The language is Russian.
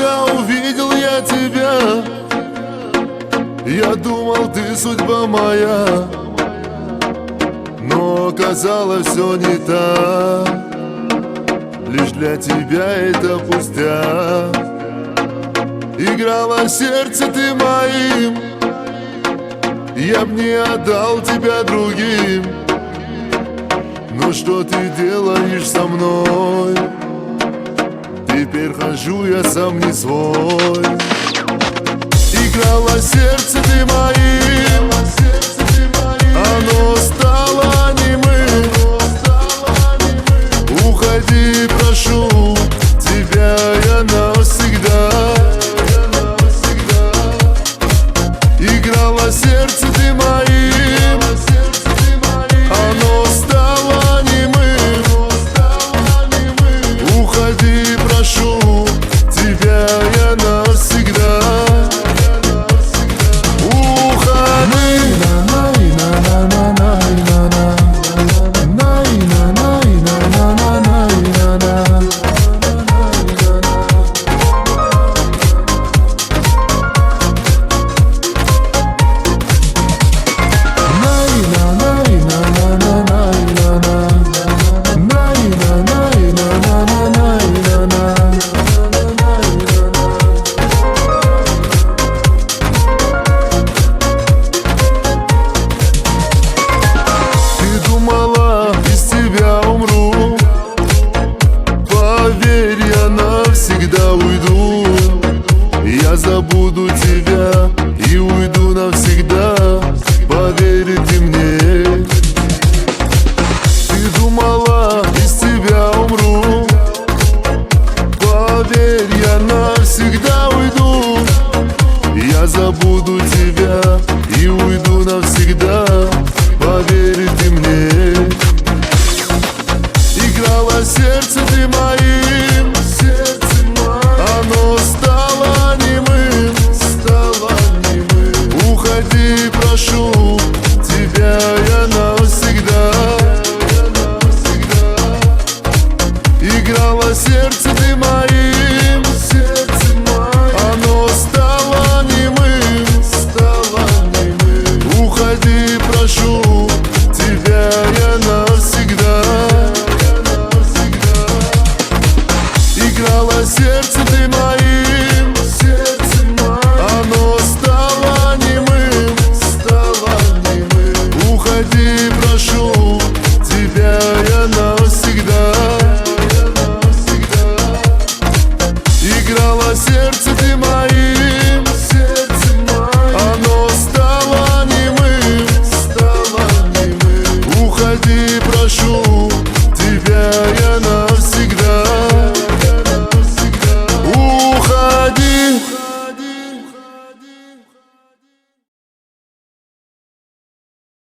когда увидел я тебя, я думал, ты судьба моя, но оказалось все не так. Лишь для тебя это пустяк. Играла сердце ты моим, я б не отдал тебя другим. Но что ты делаешь со мной? Теперь хожу я сам не свой. Играла сердце ты моим, оно стало немым. Уходи, прошу тебя я навсегда. Играла сердце ты моим, оно стало немым. Уходи, прошу тебя я навсегда. Навсегда уйду, я забуду тебя и уйду навсегда. Поверите мне. Ты думала, без тебя умру. Поверь, я навсегда уйду, я забуду тебя и уйду навсегда. Поверите мне. Играла сердце ты моим, оно стало немым. Уходи, прошу тебя я навсегда. Играла сердце ты моим, оно стало немым. Уходи, прошу тебя я навсегда. Играла сердце ты моим, оно стало немым. Уходи,